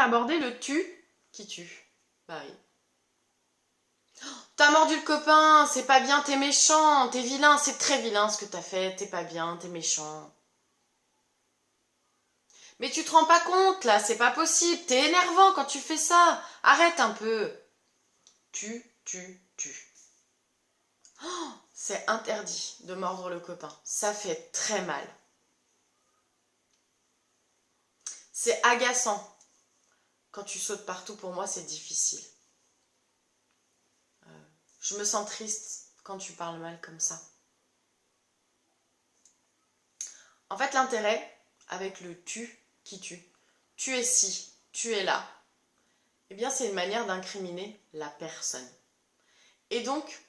aborder le tu qui tue. Bah oui. T'as mordu le copain, c'est pas bien, t'es méchant, t'es vilain, c'est très vilain ce que t'as fait, t'es pas bien, t'es méchant. Mais tu te rends pas compte là, c'est pas possible, t'es énervant quand tu fais ça. Arrête un peu. Tu. C'est interdit de mordre le copain, ça fait très mal. C'est agaçant. Quand tu sautes partout, pour moi, c'est difficile. Je me sens triste quand tu parles mal comme ça. En fait, l'intérêt avec le tu qui tue, tu es ci, tu es là, eh bien, c'est une manière d'incriminer la personne. Et donc,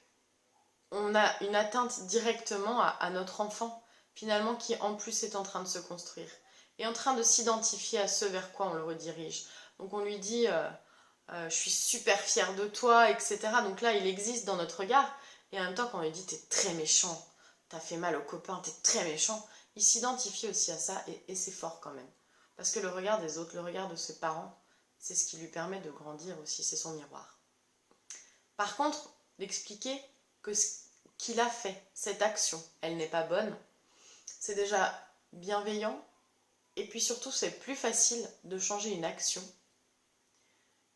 on a une atteinte directement à notre enfant, finalement, qui en plus est en train de se construire, et en train de s'identifier à ce vers quoi on le redirige. Donc on lui dit je suis super fière de toi, etc. Donc là, il existe dans notre regard, et en même temps, quand on lui dit t'es très méchant, t'as fait mal au copain, t'es très méchant, il s'identifie aussi à ça, et c'est fort quand même. Parce que le regard des autres, le regard de ses parents, c'est ce qui lui permet de grandir aussi, c'est son miroir. Par contre, d'expliquer que ce qu'il a fait, cette action, elle n'est pas bonne, c'est déjà bienveillant, et puis surtout, c'est plus facile de changer une action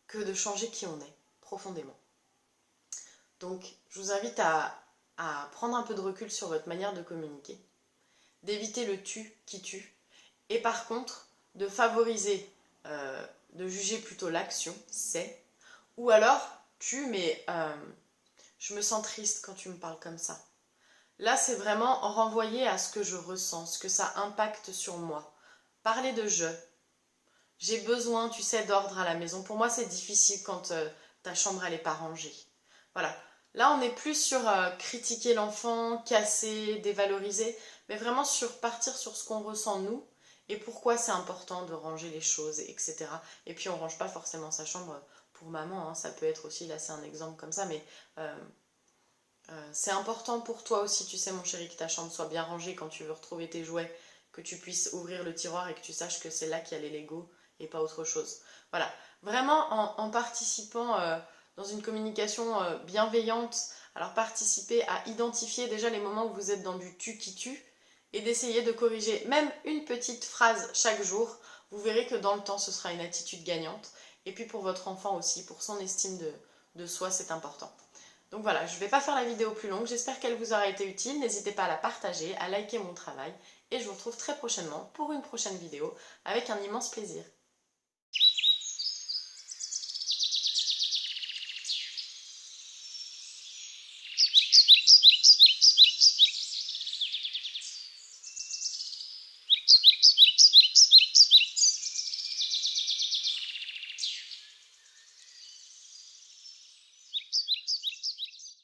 que de changer qui on est, profondément. Donc, je vous invite à prendre un peu de recul sur votre manière de communiquer, d'éviter le tu qui tue, et par contre, de favoriser, de juger plutôt l'action, c'est, ou alors, tu, mais je me sens triste quand tu me parles comme ça. Là, c'est vraiment renvoyer à ce que je ressens, ce que ça impacte sur moi. Parler de je. J'ai besoin, tu sais, d'ordre à la maison. Pour moi, c'est difficile quand ta chambre, elle n'est pas rangée. Voilà. Là, on n'est plus sur critiquer l'enfant, casser, dévaloriser, mais vraiment sur partir sur ce qu'on ressent nous et pourquoi c'est important de ranger les choses, etc. Et puis, on ne range pas forcément sa chambre pour maman, hein. Ça peut être aussi, là, c'est un exemple comme ça, mais c'est important pour toi aussi, tu sais, mon chéri, que ta chambre soit bien rangée quand tu veux retrouver tes jouets, que tu puisses ouvrir le tiroir et que tu saches que c'est là qu'il y a les Legos et pas autre chose. Voilà, vraiment en participant dans une communication bienveillante, alors participer à identifier déjà les moments où vous êtes dans du tu qui tue et d'essayer de corriger même une petite phrase chaque jour. Vous verrez que dans le temps, ce sera une attitude gagnante. Et puis pour votre enfant aussi, pour son estime de soi, c'est important. Donc voilà, je ne vais pas faire la vidéo plus longue, j'espère qu'elle vous aura été utile, n'hésitez pas à la partager, à liker mon travail, et je vous retrouve très prochainement pour une prochaine vidéo avec un immense plaisir.